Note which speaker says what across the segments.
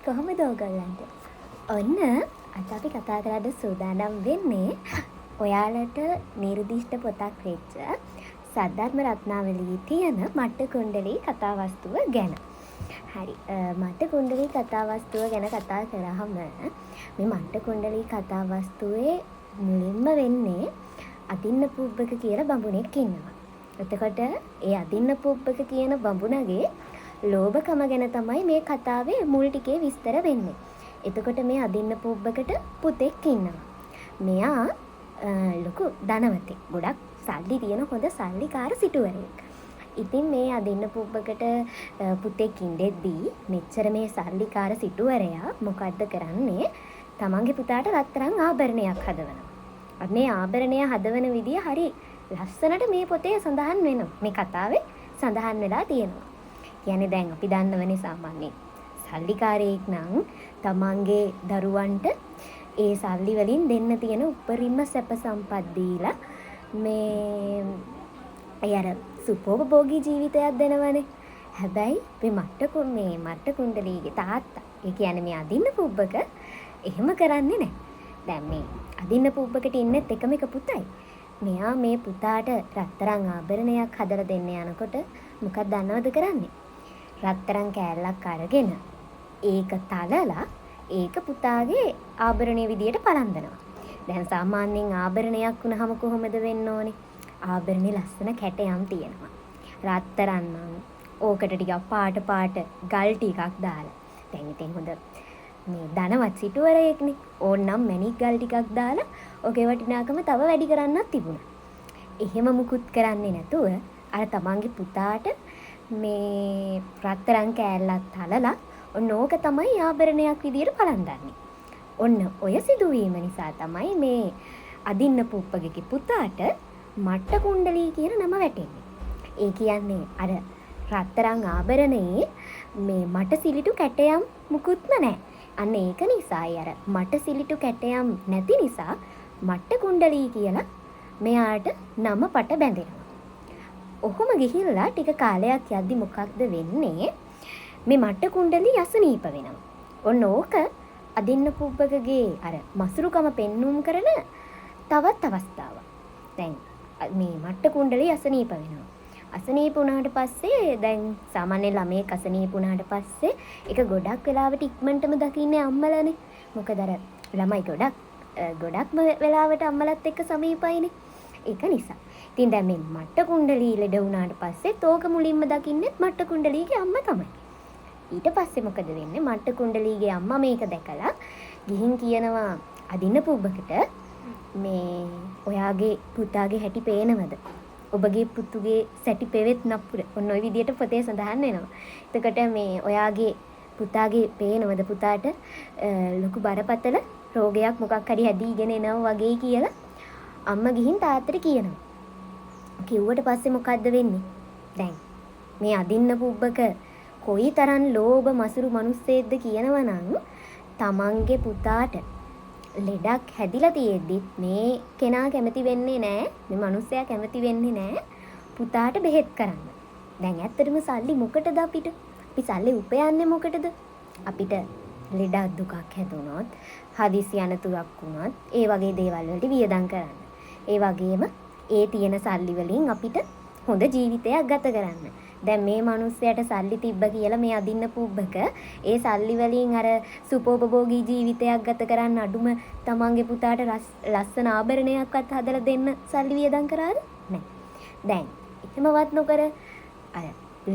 Speaker 1: කොහොමද ඕගොල්ලන්ට? ඔන්න අද අපි කතා කරන්න සූදානම් වෙන්නේ ඔයාලට නිර්දිෂ්ට පොතක් වෙච්ච සද්ධර්ම රත්නාවලියේ තියෙන මට්ට කුණ්ඩලී කතාවස්තුව ගැන. හරි. මට්ට කුණ්ඩලී කතාවස්තුව ගැන කතා කරාම මේ මට්ට කුණ්ඩලී කතාවස්තුවේ මුලින්ම වෙන්නේ අදින්න පුබ්බක කියලා බඹුණෙක් ඉන්නවා. එතකොට ඒ අදින්න පුබ්බක කියන බඹුණගේ ලෝභකම ගැන තමයි මේ කතාවේ මුල් ටිකේ විස්තර වෙන්නේ. එතකොට මේ අදින්න පුබ්බකට පුතෙක් ඉන්නවා. මෙයා ලොකු ධනවතෙක්. ගොඩක් සල්ලි තියෙන හොඳ සල්ලිකාර සිටුවරයෙක්. ඉතින් මේ අදින්න පුබ්බකට පුතෙක් ඉඳෙද්දී මෙච්චර මේ සල්ලිකාර සිටුවරයා මොකද්ද කරන්නේ? තමන්ගේ පුතාට රත්තරන් ආභරණයක් හදවනවා. මේ ආභරණය හදවන විදිය හරි ලස්සනට මේ පොතේ සඳහන් වෙනවා. මේ කතාවේ සඳහන් වෙලා තියෙනවා. කියන්නේ දැන් අපි දන්නවනේ සාමාන්‍යයෙන් සල්ලිකාරයෙක් නම් තමන්ගේ දරුවන්ට ඒ සල්ලි වලින් දෙන්න තියෙන උපරිම සැප සම්පත් දීලා මේ අයර සුඛෝපභෝගී ජීවිතයක් දෙනවනේ. හැබැයි මේ මට්ට කුණ්ඩලීගේ තාත්තා, ඒ කියන්නේ මේ අදින්න පුබ්බක එහෙම කරන්නේ නැහැ. දැන් මේ අදින්න පුබ්බකට ඉන්නෙත් එකම එක පුතයි. මෙයා මේ පුතාට රත්තරන් ආභරණයක් හදලා දෙන්න යනකොට මොකක්ද දන්නවද කරන්නේ? රත්තරන් කෑල්ලක් අරගෙන ඒක තලලා ඒක පුතාගේ ආභරණයේ විදියට පලඳනවා. දැන් සාමාන්‍යයෙන් ආභරණයක් වුණාම කොහොමද වෙන්න ඕනේ? ආභරණේ ලස්සන කැටයම් තියෙනවා. රත්තරන් නම් ඕකට ටිකක් පාට ගල් ටිකක් දාලා. දැන් ඉතින් හොඳ මේ ධනවත් සිටුවරයෙක්නේ. ඕන්නම් මැණික් ගල් ටිකක් දාලා ඔගේ වටිනාකම තව වැඩි කරන්නත් තිබුණා. එහෙම මුකුත් කරන්නේ නැතුව අර තමන්ගේ පුතාට මේ රත්තරන් කෑල්ලක් තලලා ඔන්න ඕක තමයි ආභරණයක් විදියට පලඳන්නේ. ඔන්න ඔය සිදුවීම නිසා තමයි මේ අදින්න පුබ්බගේ පුතාට මට්ට කුණ්ඩලී කියන නම වැටෙන්නේ. ඒ කියන්නේ අර රත්තරන් ආභරණයේ මේ මට සිලිටු කැටයම් මුකුත්ම නැහැ. අන්න ඒක නිසායි අර මට සිලිටු කැටයම් නැති නිසා මට්ට කුණ්ඩලී කියලා මෙයාට නම පට බැඳෙනවා. ඔහොම ගිහිල්ලා ටික කාලයක් යද්දි මොකක්ද වෙන්නේ? මේ මට්ට කුණ්ඩලී අසනීප වෙනවා. ඔන්න ඕක අදින්න පුබ්බකගේ අර මසුරුකම පෙන්눔 කරන තවත් අවස්ථාවක්. දැන් මේ මට්ට කුණ්ඩලී අසනීප වෙනවා. අසනීප වුණාට පස්සේ දැන් සාමාන්‍ය ළමයෙක් අසනීප වුණාට පස්සේ ඒක ගොඩක් වෙලාවට ඉක්මනටම දකින්නේ අම්මලානේ. මොකද අර ළමයි ගොඩක්ම වෙලාවට අම්මලත් එක්ක සමීපයිනේ. ඒක නිසා. ඉතින් දැන් මේ මට්ට කුණ්ඩලී ලෙඩ වුණාට පස්සේ තෝක මුලින්ම දකින්නේ මට්ට කුණ්ඩලීගේ අම්මා තමයි. ඊට පස්සේ මොකද වෙන්නේ? මට්ට කුණ්ඩලීගේ අම්මා මේක දැකලා ගිහින් කියනවා අදින්න පුබ්බකට මේ ඔයාගේ පුතාගේ හැටි පේනවද? ඔබගේ පුතුගේ සැටි පෙවෙත් නපුර. ඔන්න ඔය විදියට පොතේ සඳහන් වෙනවා. එතකොට මේ ඔයාගේ පුතාගේ පේනවද පුතාට ලොකු බරපතල රෝගයක් මොකක් හරි හැදීගෙන එනවා වගේ කියලා අම්මා ගිහින් තාත්තට කියනවා. කිව්වට පස්සේ මොකද්ද වෙන්නේ? දැන් මේ අදින්න පුබ්බක කොයිතරම් ලෝභ මසුරු මිනිස්සෙක්ද කියනවනම් තමන්ගේ පුතාට ලෙඩක් හැදිලා තියෙද්දි මේ කෙනා කැමති වෙන්නේ නැහැ, මේ මිනිස්සයා කැමති වෙන්නේ නැහැ පුතාට බෙහෙත් කරන්න. දැන් ඇත්තටම සල්ලි මොකටද අපිට? අපි සල්ලි උපයන්නේ මොකටද? අපිට ලෙඩක් දුකක් හැදුනොත්, හදිසි අනතුරක් වුණොත් ඒ වගේ දේවල් වලට වියදම් කරන්න. ඒ වගේම ඒ තියෙන සල්ලි වලින් අපිට හොඳ ජීවිතයක් ගත කරන්න. දැන් මේ මිනිස්සයාට සල්ලි තිබ්බ කියලා මේ අදින්න පුබ්බක ඒ සල්ලි වලින් අර සුඛෝපභෝගී ජීවිතයක් ගත කරන්න අඩුම තමන්ගේ පුතාට ලස්සන ආභරණයක්වත් හදලා දෙන්න සල්ලි වියදම් කරාද? නැහැ. දැන් එහෙමවත් නොකර අර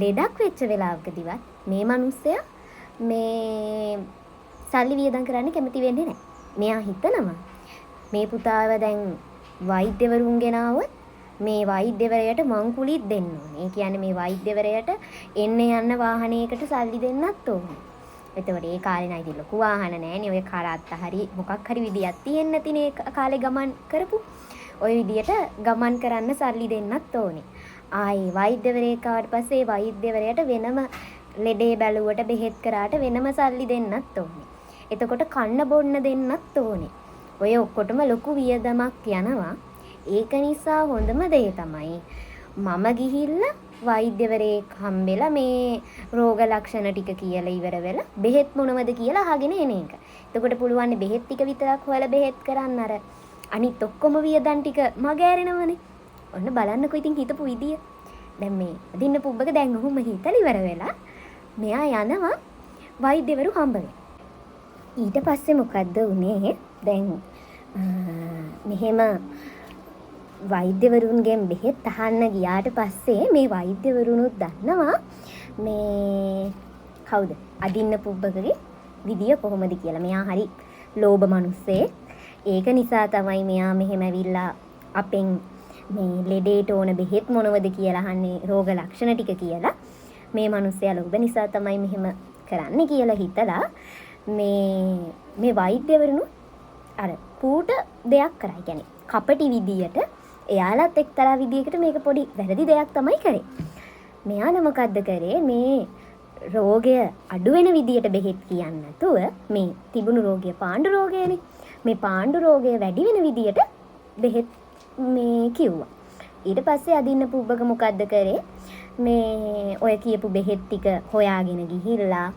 Speaker 1: ලෙඩක් වෙච්ච වෙලාවකදීවත් මේ මිනිස්සයා මේ සල්ලි වියදම් කරන්න කැමති වෙන්නේ නැහැ. මෙයා හිතනවා මේ පුතාව දැන් වෛද්‍යවරුන් ගෙනාවොත් මේ වෛද්‍යවරයාට මංකුලිත් දෙන්න ඕනේ. ඒ කියන්නේ මේ වෛද්‍යවරයාට එන්න යන්න වාහනයකට සල්ලි දෙන්නත් ඕනේ. එතකොට ඒ කාලේ නයි ඉතින් ලොකු වාහන නැහැනේ. ඔය කරත්ත හරි මොකක් හරි විදියක් තියෙන්න නැතිනේ කාලේ ගමන් කරපු. ওই විදියට ගමන් කරන්න සල්ලි දෙන්නත් ඕනේ. ආයේ වෛද්‍යවරයෙක් ආවට පස්සේ වෛද්‍යවරයාට වෙනම ලෙඩේ බැලුවට බෙහෙත් කරාට වෙනම සල්ලි දෙන්නත් ඕනේ. එතකොට කන්න බොන්න දෙන්නත් ඕනේ. ඔය ඔක්කොටම ලොකු වියදමක් යනවා. ඒක නිසා හොඳම දේ තමයි මම ගිහිල්ලා වෛද්‍යවරයෙක් හම්බෙලා මේ රෝග ලක්ෂණ ටික කියලා ඉවර වෙලා බෙහෙත් මොනවද කියලා අහගෙන එන එක. එතකොට පුළුවන් බෙහෙත් ටික විතරක් හොයලා බෙහෙත් කරන්න අර අනිත් ඔක්කොම වියදම් ටික මගහැරෙනවනේ. ඔන්න බලන්නකෝ ඉතින් හිතපු විදිය. දැන් මේ අදින්න පුබ්බක දැන් ඔහොම හිතලා ඉවර වෙලා මෙයා යනවා වෛද්‍යවරු හම්බ වෙලා. ඊට පස්සේ මොකද්ද උනේ? දැන් මෙහෙම වෛද්‍යවරුන්ගෙන් බෙහෙත් අහන්න ගියාට පස්සේ මේ වෛද්‍යවරුනුත් දන්නවා මේ කවුද අදින්න පුබ්බකගේ විදිය කොහොමද කියලා. මෙයා හරි ලෝභ මිනිස්සෙක්. ඒක නිසා තමයි මෙයා මෙහෙම ඇවිල්ලා අපෙන් මේ ලෙඩේට ඕන බෙහෙත් මොනවද කියලා අහන්නේ, රෝග ලක්ෂණ ටික කියලා. මේ මිනිස්සයා ලෝභ නිසා තමයි මෙහෙම කරන්නේ කියලා හිතලා මේ වෛද්‍යවරුනුත් අර පූට දෙයක් කරා. ඒ කියන්නේ කපටි විදියට එයාලත් එක්තරා විදියකට මේක පොඩි වැරදි දෙයක් තමයි කරේ. මෙයාලා මොකද්ද කරේ? මේ රෝගය අඩු වෙන විදියට බෙහෙත් කියන්නේ නැතුව මේ තිබුණු රෝගය පාණ්ඩු රෝගයනේ. මේ පාණ්ඩු රෝගය වැඩි වෙන විදියට බෙහෙත් මේ කිව්වා. ඊට පස්සේ අදින්න පුබ්බක මොකද්ද කරේ? මේ ඔය කියපු බෙහෙත් ටික හොයාගෙන ගිහිල්ලා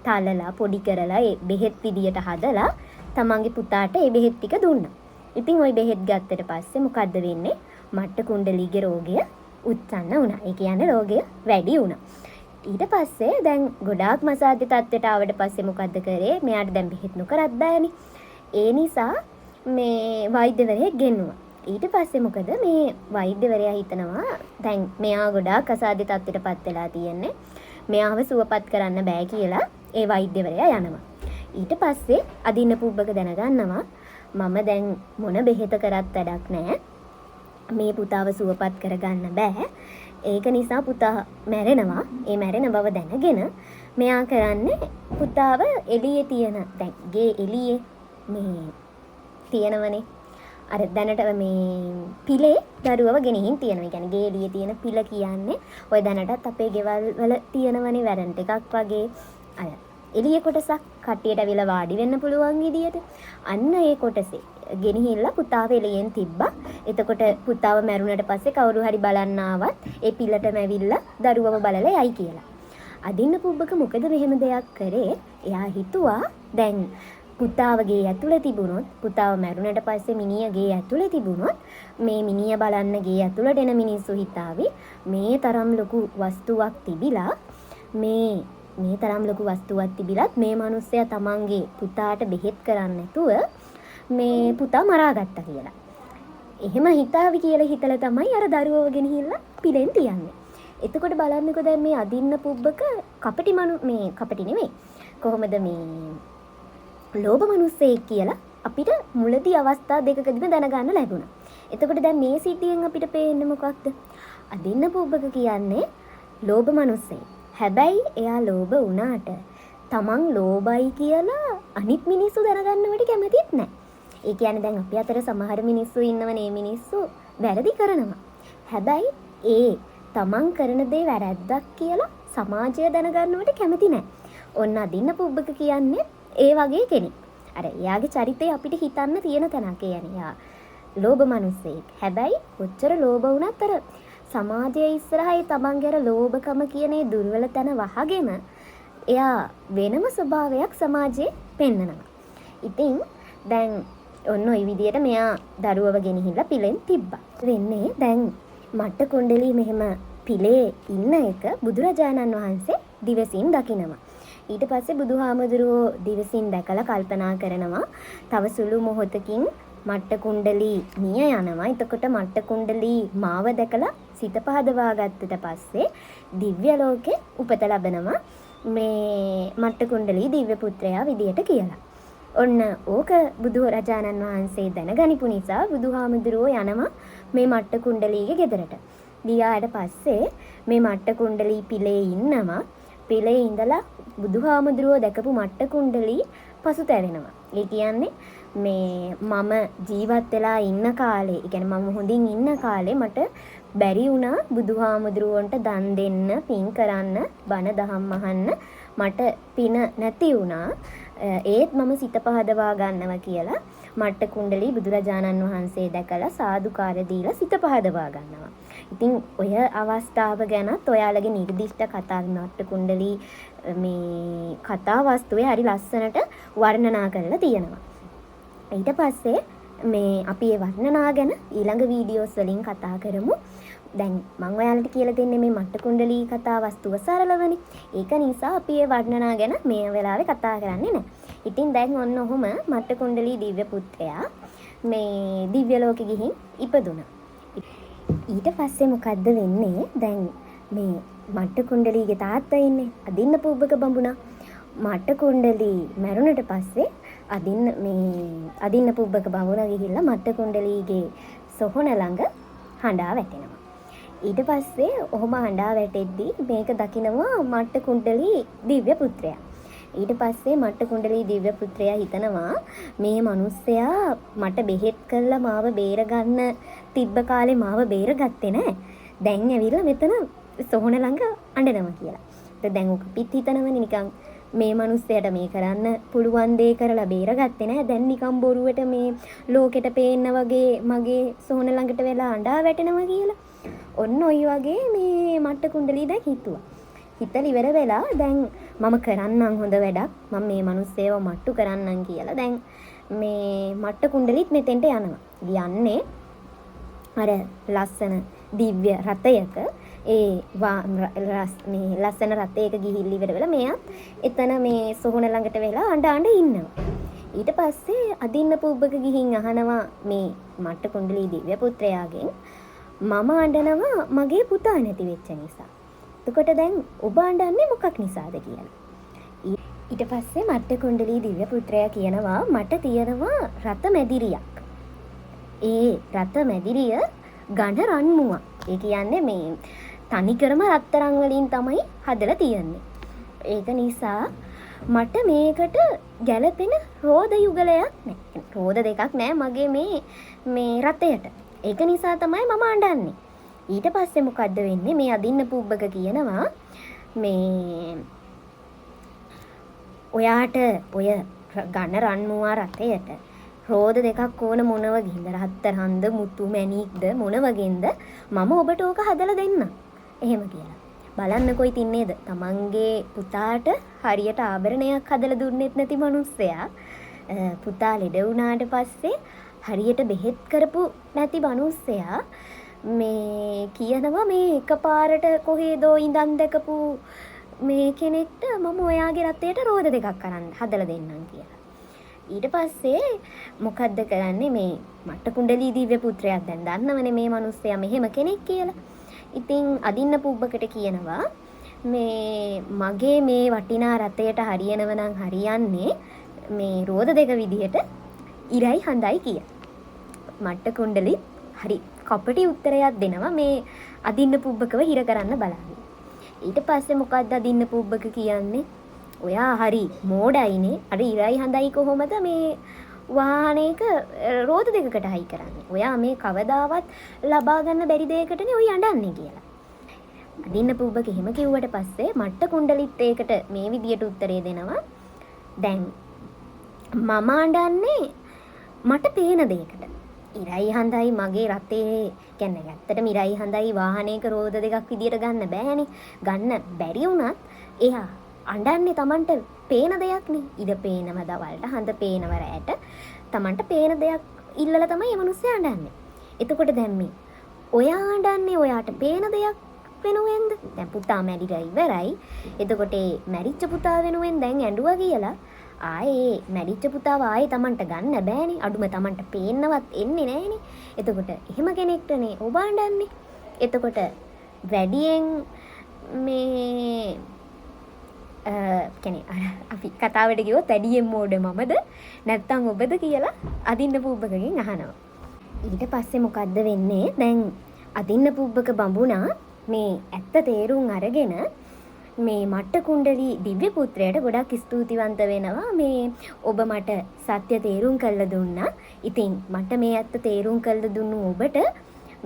Speaker 1: තලලා පොඩි කරලා ඒ බෙහෙත් විදියට හදලා තමන්ගේ පුතාට ඒ බෙහෙත් ටික දුන්නා. ඉතින් ওই බෙහෙත් ගත්තට පස්සේ මොකද්ද වෙන්නේ? මට්ට කුණ්ඩලීගේ රෝගය උත්සන්න වුණා. ඒ කියන්නේ රෝගය වැඩි වුණා. ඊට පස්සේ දැන් ගොඩාක් මසාද්‍ය තත්ත්වයට ආවට පස්සේ මොකද්ද කරේ? මෙයාට දැන් බෙහෙත් නොකරත් බෑනේ. ඒ නිසා මේ වෛද්‍යවරයෙක් ගෙන්නුවා. ඊට පස්සේ මොකද මේ වෛද්‍යවරයා හිතනවා දැන් මෙයා ගොඩාක් අසාධ්‍ය තත්ත්වයටපත් වෙලා තියෙන්නේ. මෙයාව සුවපත් කරන්න බෑ කියලා ඒ වෛද්‍යවරයා යනවා. ඊට පස්සේ අදින්න පුබ්බක දැනගන්නවා මම දැන් මොන බෙහෙත කරත් වැඩක් නැහැ. මේ පුතාව සුවපත් කරගන්න බෑ. ඒක නිසා පුතා මැරෙනවා. ඒ මැරෙන බව දැනගෙන මෙයා කරන්නේ පුතාව එළියේ තියෙන දැන් ගේ එළියේ මේ තියෙනවනේ අර දැනට මේ පිලේ දරුවව ගෙනihin තියෙනවා. ඒ කියන්නේ ගේ එළියේ තියෙන පිල කියන්නේ ඔය දැනටත් අපේ ගෙවල් වල තියෙනවනේ වැරන්ට් එකක් වගේ අය එළියේ කොටසක් කට්ටියට අවිලා වාඩි වෙන්න පුළුවන් විදියට. අන්න ඒ කොටසේ ගෙනහිල්ලා පුතාව එළියෙන් තිබ්බා. එතකොට පුතාව මැරුණට පස්සේ කවුරු හරි බලන්න ආවත් ඒ පිලටම ඇවිල්ලා දරුවව බලලා යයි කියලා. අදින්න පුබ්බක මොකද මෙහෙම දෙයක් කරේ? එයා හිතුවා දැන් පුතාවගේ ඇතුළේ තිබුණොත් පුතාව මැරුණට පස්සේ මිනිහගේ ඇතුළේ තිබුණොත් මේ මිනිහ බලන්න ගේ ඇතුළට එන මිනිස්සු හිතාවි මේ තරම් ලොකු වස්තුවක් තිබිලා මේ තරම් ලොකු වස්තුවක් තිබිලත් මේ මිනිස්සයා තමන්ගේ පුතාට බෙහෙත් කරන්නේ නැතුව මේ පුතා මරාගත්තා කියලා. එහෙම හිතාවි කියලා හිතලා තමයි අර දරුවව ගෙනහිල්ලා පිලෙන් තියන්නේ. එතකොට බලන්නකෝ දැන් මේ අදින්න පුබ්බක කපටි මේ කපටි නෙමෙයි. කොහොමද මේ ලෝභ මිනිස්සෙක් කියලා අපිට මුලදී අවස්ථා දෙකකදීම දැනගන්න ලැබුණා. එතකොට දැන් මේ සිද්ධියෙන් අපිට පේන්නේ මොකක්ද? අදින්න පුබ්බක කියන්නේ ලෝභ මිනිස්සෙක්. හැබැයි එයා ලෝභ වුණාට තමන් ලෝභයි කියලා අනිත් මිනිස්සු දැනගන්නවට කැමතිත් නැහැ. ඒ කියන්නේ දැන් අපි අතර සමහර මිනිස්සු ඉන්නවනේ මිනිස්සු වැරදි කරනවා. හැබැයි ඒ තමන් කරන දේ වැරද්දක් කියලා සමාජය දැනගන්නවට කැමති නැහැ. ඔන්න අදින්න පුබ්බක කියන්නේ ඒ වගේ කෙනෙක්. අර එයාගේ චරිතය අපිට හිතන්න තියෙන තැනක්. කියන්නේ යා ලෝභ මිනිස්සෙක්. හැබැයි කොච්චර ලෝභ වුණත් අර සමාජයේ ඉස්සරහේ තමන්ගේ අර ලෝභකම කියන ඒ දුර්වල තැන වහගෙන එයා වෙනම ස්වභාවයක් සමාජයේ පෙන්නනවා. ඉතින් දැන් ඔන්න ඔය විදියට මෙයා දරුවව ගෙනහිල්ලා පිලෙන් තිබ්බා. වෙන්නේ දැන් මට්ට කුණ්ඩලී මෙහෙම පිලේ ඉන්න එක බුදුරජාණන් වහන්සේ දිවසින් දකිනවා. ඊට පස්සේ බුදුහාමුදුරුවෝ දිවසින් දැකලා කල්පනා කරනවා තව සුළු මොහොතකින් මට්ට කුණ්ඩලී මිය යනවා. එතකොට මට්ට කුණ්ඩලී මාව දැකලා සිත පහදවා ගත්තට පස්සේ දිව්‍ය ලෝකේ උපත ලබනවා මේ මට්ට කුණ්ඩලී දිව්‍ය පුත්‍රයා විදියට කියලා. ඔන්න ඕක බුදුරජාණන් වහන්සේ දැනගනිපු නිසා බුදුහාමුදුරුවෝ යනවා මේ මට්ට කුණ්ඩලීගේ ගෙදරට. ගියාට පස්සේ මේ මට්ට කුණ්ඩලී පිලේ ඉන්නවා. පිලේ ඉඳලා බුදුහාමුදුරුවෝ දැකපු මට්ට කුණ්ඩලී පසුතැවෙනවා. ඒ කියන්නේ මේ මම ජීවත් වෙලා ඉන්න කාලේ, ඒ කියන්නේ මම හොඳින් ඉන්න කාලේ මට බැරි වුණා බුදුහාමුදුරුවන්ට දන් දෙන්න, පින් කරන්න, බණ දහම් අහන්න මට පින නැති වුණා. ඒත් මම සිත පහදවා ගන්නවා කියලා මට්ට කුණ්ඩලී බුදුරජාණන් වහන්සේ දැකලා සාදුකාර දීලා සිත පහදවා ගන්නවා. ඉතින් ඔය අවස්ථාව ගැනත් ඔයාලගේ නිර්දිෂ්ට කතා මට්ට කුණ්ඩලී මේ කතා වස්තුවේ හරි ලස්සනට වර්ණනා කරලා තියෙනවා. ඊට පස්සේ මේ අපි ඒ වර්ණනා ගැන ඊළඟ වීඩියෝස් වලින් කතා කරමු. දැන් මම ඔයාලට කියලා දෙන්නේ මේ මට්ට කුණ්ඩලී කතා වස්තුව සරලවනේ. ඒක නිසා අපි ඒ වර්ණනා ගැන මේ වෙලාවේ කතා කරන්නේ නැහැ. ඉතින් දැන් ඔන්න ඔහොම මට්ට කුණ්ඩලී දිව්‍ය පුත්‍රයා මේ දිව්‍ය ලෝකෙ ගිහින් ඉපදුණා. ඊට පස්සේ මොකද්ද වෙන්නේ? දැන් මේ මට්ට කුණ්ඩලීගේ තාත්තා ඉන්නේ අදින්න පුබ්බක බඹුණා. මට්ට කුණ්ඩලී මැරුණට පස්සේ අදින්න පුබ්බක බඹුණා ගිහිල්ලා මට්ට කුණ්ඩලීගේ සොහොන ළඟ හඬා වැටෙනවා. ඊට පස්සේ ඔහොම හඬා වැටෙද්දී මේක දකිනවා මට්ට කුණ්ඩලී දිව්‍ය පුත්‍රයා. ඊට පස්සේ මට්ට කුණ්ඩලී දිව්‍ය පුත්‍රයා හිතනවා මේ මිනිස්සයා මට බෙහෙත් කරලා මාව බේරගන්න තිබ්බ කාලේ මාව බේරගත්තේ නැහැ. දැන් ඇවිල්ලා මෙතන සොහොන ළඟ අඬනවා කියලා. ඒත් දැන් ඔක පිට හිතනවනේ නිකන් මේ මිනිස්සයාට මේ කරන්න පුළුවන් දේ කරලා බේරගත්තේ නැහැ. දැන් නිකන් බොරුවට මේ ලෝකෙට පේන්න වගේ මගේ සොහොන ළඟට වෙලා අඬා වැටෙනවා කියලා. ඔන්න ඔය වගේ මේ මට්ට කුණ්ඩලී දැන් හිතුවා. හිතලා ඉවර වෙලා දැන් මම කරන්නම් හොඳ වැඩක්. මම මේ මිනිස්සේව මට්ටු කරන්නම් කියලා. දැන් මේ මට්ට කුණ්ඩලීත් මෙතෙන්ට යනවා. යන්නේ අර ලස්සන දිව්‍ය රථයක මේ ලස්සන රථයක ගිහිල්ලා ඉවර වෙලා මෙයාත් එතන මේ සොහොන ළඟට වෙලා අඬ ඉන්නවා. ඊට පස්සේ අදින්න පුබ්බක ගිහින් අහනවා මේ මට්ට කුණ්ඩලී දිව්‍ය පුත්‍රයාගෙන් මම අඬනවා මගේ පුතා නැති වෙච්ච නිසා. එතකොට දැන් ඔබ අඬන්නේ මොකක් නිසාද කියලා. ඊට පස්සේ මට්ට කුණ්ඩලී දිව්‍ය පුත්‍රයා කියනවා මට තියෙනවා රත මැදිරියක්. ඒ රත මැදිරිය ඝන රන්මුවක්. ඒ කියන්නේ මේ තනිකරම රත්තරන් වලින් තමයි හදලා තියෙන්නේ. ඒක නිසා මට මේකට ගැළපෙන රෝද යුගලයක් නැහැ. රෝද දෙකක් නැහැ මගේ මේ රතයට. ඒක නිසා තමයි මම අඬන්නේ. ඊට පස්සේ මොකද්ද වෙන්නේ? මේ අදින්න පුබ්බක කියනවා මේ ඔයාට ඔය ඝන රන්මුවා රතයට රෝද දෙකක් ඕන මොන වගේද? රත්තරන්ද මුතු මැණික්ද මොන වගේන්ද? මම ඔබට ඕක හදලා දෙන්නම්. එහෙම කියලා. බලන්නකො ඉතින් නේද? තමන්ගේ පුතාට හරියට ආභරණයක් හදලා දුන්නෙත් නැති මිනිස්සයා පුතා ලෙඩ වුණාට පස්සේ හරියට බෙහෙත් කරපු නැති මිනිස්සයා මේ කියනවා මේ එකපාරට කොහෙදෝ ඉඳන් දැකපු මේ කෙනෙක්ට මම ඔයාගේ රතේට රෝද දෙකක් අරන් හදලා දෙන්නම් කියලා. ඊට පස්සේ මොකද්ද කරන්නේ මේ මට්ට කුණ්ඩලී දිව්‍ය පුත්‍රයා දැන් දන්නවනේ මේ මිනිස්සයා මෙහෙම කෙනෙක් කියලා. ඉතින් අදින්න පුබ්බකට කියනවා මේ මගේ මේ වටිනා රතයට හරියනව නම් හරියන්නේ මේ රෝද දෙක විදිහට ඉරයි හඳයි කිය. මට්ට කුණ්ඩලී හරි කපටි උත්තරයක් දෙනවා මේ අදින්න පුබ්බකව හිර කරන්න බලාගෙන. ඊට පස්සේ මොකද්ද අදින්න පුබ්බක කියන්නේ? ඔයා හරි මෝඩයිනේ. අර ඉරයි හඳයි කොහොමද මේ වාහනයක රෝද දෙකකට හයි කරන්නේ? ඔයා මේ කවදාවත් ලබා ගන්න බැරි දෙයකටනේ ඔය අඬන්නේ කියලා. අදින්න පුබ්බක එහෙම කිව්වට පස්සේ මට්ට කුණ්ඩලිත් ඒකට මේ විදියට උත්තරේ දෙනවා. දැන් මම අඬන්නේ මට පේන දෙයකට. ඉරයි හඳයි මගේ රතේ කියන්නේ ඇත්තටම ඉරයි හඳයි වාහනයක රෝද දෙකක් විදියට ගන්න බෑනේ. ගන්න බැරි වුණත් එයා අඬන්නේ Tamanට පේන දෙයක්නේ. ඉර පේනව දවල්ට හඳ පේනව රැට. Tamanට පේන දෙයක් ඉල්ලලා තමයි මේ මිනිස්සු අඬන්නේ. එතකොට දැන් මේ ඔයා අඬන්නේ ඔයාට පේන දෙයක් වෙනුවෙන්ද? දැන් පුතා මැරිලා ඉවරයි. එතකොට ඒ මැරිච්ච පුතා වෙනුවෙන් දැන් ඇඬුවා කියලා ආයේ මැරිච්ච පුතාව ආයේ Tamanට ගන්න බෑනේ. අඩුම Tamanට පේන්නවත් එන්නේ නෑනේ. එතකොට එහෙම කෙනෙක්ටනේ ඔබ අඬන්නේ. එතකොට වැඩියෙන් මේ කෙනෙක් අපි කතාවට ගියොත් වැඩියෙන් මෝඩ මමද නැත්නම් ඔබද කියලා අදින්න පුබ්බකගෙන් අහනවා. ඊට පස්සේ මොකද්ද වෙන්නේ? දැන් අදින්න පුබ්බක බඹුණා මේ ඇත්ත තේරුම් අරගෙන මේ මට්ට කුණ්ඩලී දිව්‍ය පුත්‍රයාට ගොඩක් ස්තුතිවන්ත වෙනවා. මේ ඔබ මට සත්‍ය තේරුම් කරලා දුන්නා. ඉතින් මට මේ ඇත්ත තේරුම් කරලා දුන්නු ඔබට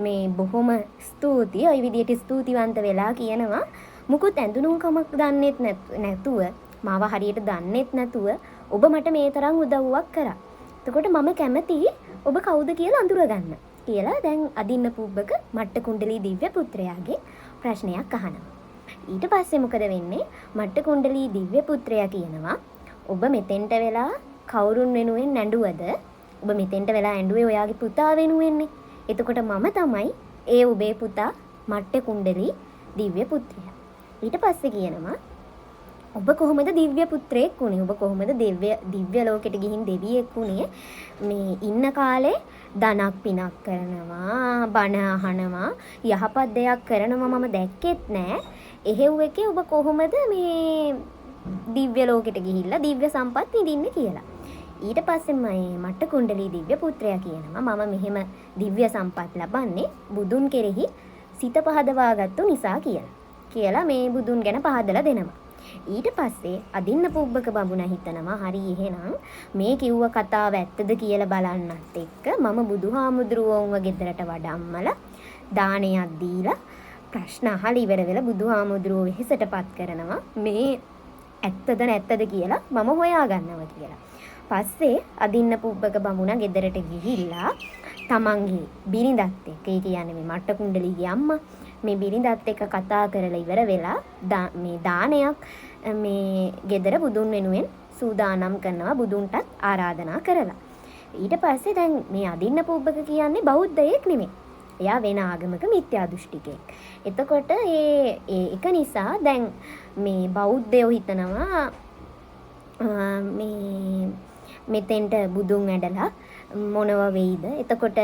Speaker 1: මේ බොහොම ස්තුතියි. ওই විදිහට ස්තුතිවන්ත වෙලා කියනවා මුකුත් ඇඳුනුම් කමක් දන්නෙත් නැතුව මාව හරියට දන්නෙත් නැතුව ඔබ මට මේ තරම් උදව්වක් කරා. එතකොට මම කැමතියි ඔබ කවුද කියලා අඳුරගන්න කියලා දැන් අදින්න පුබ්බක මට්ට කුණ්ඩලී දිව්‍ය පුත්‍රයාගේ ප්‍රශ්නයක් අහනවා. ඊට පස්සේ මොකද වෙන්නේ? මට්ට කුණ්ඩලී දිව්‍ය පුත්‍රයා කියනවා ඔබ මෙතෙන්ට වෙලා කවුරුන් වෙනුවෙන් ඇඬුවද? ඔබ මෙතෙන්ට වෙලා ඇඬුවේ ඔයාගේ පුතා වෙනුවෙන්නේ. එතකොට මම තමයි ඒ ඔබේ පුතා මට්ට කුණ්ඩලී දිව්‍ය පුත්‍රයා. ඊට පස්සේ කියනවා ඔබ කොහොමද දිව්‍ය පුත්‍රයෙක් වුණේ? ඔබ කොහොමද දිව්‍ය ලෝකෙට ගිහින් දෙවියෙක් වුණේ? මේ ඉන්න කාලේ ධනක් පිනක් කරනවා, බණ අහනවා, යහපත් දෙයක් කරනවා මම දැක්කෙත් නෑ. එහෙව් එකේ ඔබ කොහොමද මේ දිව්‍ය ලෝකෙට ගිහිල්ලා දිව්‍ය සම්පත් විඳින්නේ කියලා. ඊට පස්සේ මට්ට කුණ්ඩලී දිව්‍ය පුත්‍රයා කියනවා මම මෙහෙම දිව්‍ය සම්පත් ලබන්නේ බුදුන් කෙරෙහි සිත පහදවාගත්තු නිසා කියලා මේ බුදුන් ගැන පහදලා දෙනවා. ඊට පස්සේ අදින්න පුබ්බක බමුණා හිතනවා හරි එහෙනම් මේ කිව්ව කතාව ඇත්තද කියලා බලන්නත් එක්ක මම බුදුහාමුදුරුවෝන්ව ගෙදරට වඩම්මලා දානයක් දීලා ප්‍රශ්න අහලා ඉවර වෙලා බුදුහාමුදුරුවෝ වෙහෙසටපත් කරනවා මේ ඇත්තද නැත්තද කියලා මම හොයාගන්නවා කියලා. පස්සේ අදින්න පුබ්බක බමුණා ගෙදරට ගිහිල්ලා තමන්ගේ බිරිඳත් එක්ක ඒ කියන්නේ මේ මට්ට කුණ්ඩලීගේ අම්මා මේ බිරිඳත් එක්ක කතා කරලා ඉවර වෙලා මේ දානයක් මේ ගෙදර බුදුන් වෙනුවෙන් සූදානම් කරනවා බුදුන්ටත් ආරාධනා කරලා. ඊට පස්සේ දැන් මේ අදින්න පුබ්බක කියන්නේ බෞද්ධයෙක් නෙමෙයි. එයා වෙන ආගමක මිත්‍යා දෘෂ්ටිකයෙක්. එතකොට ඒක නිසා දැන් මේ බෞද්ධයෝ හිතනවා මේ මෙතෙන්ට බුදුන් ඇඩලා මොනව වෙයිද? එතකොට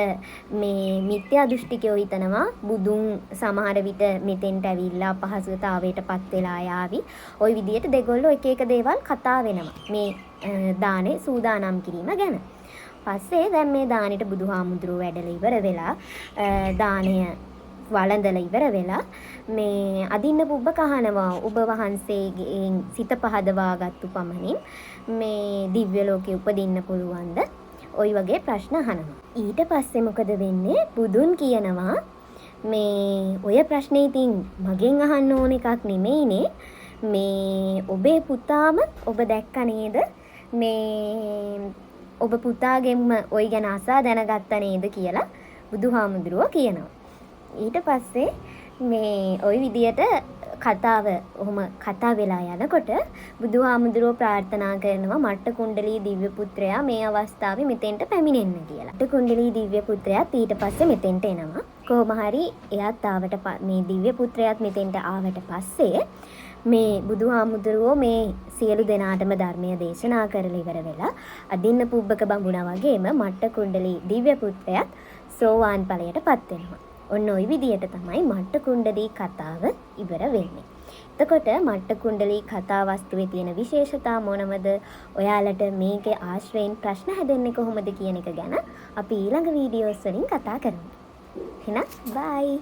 Speaker 1: මේ මිත්‍යා දෘෂ්ටිකයෝ හිතනවා බුදුන් සමහර විට මෙතෙන්ට ඇවිල්ලා අපහසුතාවයටපත් වෙලා යාවි. ওই විදිහට දෙගොල්ලෝ එක එක දේවල් කතා වෙනවා. මේ දානේ සූදානම් කිරීම ගැන. පස්සේ දැන් මේ දානෙට බුදුහාමුදුරුවෝ වැඩලා ඉවර වෙලා දානය වළඳලා ඉවර වෙලා මේ අදින්න පුබ්බක අහනවා ඔබ වහන්සේගෙන් සිත පහදවාගත්තු පමණින් මේ දිව්‍ය ලෝකෙ උපදින්න පුළුවන්ද? ওই වගේ ප්‍රශ්න අහනවා. ඊට පස්සේ මොකද වෙන්නේ? බුදුන් කියනවා මේ ඔය ප්‍රශ්නේ ඉතින් මගෙන් අහන්න ඕන එකක් නෙමෙයිනේ. මේ ඔබේ පුතාම ඔබ දැක්ක නේද? මේ ඔබ පුතාගෙන්ම ওই ගැන අසා දැනගත්ත නේද කියලා බුදුහාමුදුරුවෝ කියනවා. ඊට පස්සේ මේ ওই විදියට කතාව ඔහොම කතා වෙලා යනකොට බුදුහාමුදුරුවෝ ප්‍රාර්ථනා කරනවා මට්ට කුණ්ඩලී දිව්‍ය පුත්‍රයා මේ අවස්ථාවේ මෙතෙන්ට පැමිණෙන්න කියලා. මට්ට කුණ්ඩලී දිව්‍ය පුත්‍රයාත් ඊට පස්සේ මෙතෙන්ට එනවා. කොහොම හරි එයාත් ආවට මේ දිව්‍ය පුත්‍රයාත් මෙතෙන්ට ආවට පස්සේ මේ බුදුහාමුදුරුවෝ මේ සියලු දෙනාටම ධර්මය දේශනා කරලා ඉවර වෙලා අදින්න පුබ්බක බමුණා වගේම මට්ට කුණ්ඩලී දිව්‍ය පුත්‍රයාත් සෝවාන් ඵලයටපත් වෙනවා. ඔන්න ওই විදියට තමයි මට්ට කුණ්ඩලී කතාව ඉවර වෙන්නේ. එතකොට මට්ට කුණ්ඩලී කතා වස්තුවේ තියෙන විශේෂතා මොනවද? ඔයාලට මේකේ ආශ්‍රයෙන් ප්‍රශ්න හැදෙන්නේ කොහොමද කියන එක ගැන අපි ඊළඟ වීඩියෝස් වලින් කතා කරමු. එහෙනම් බයි.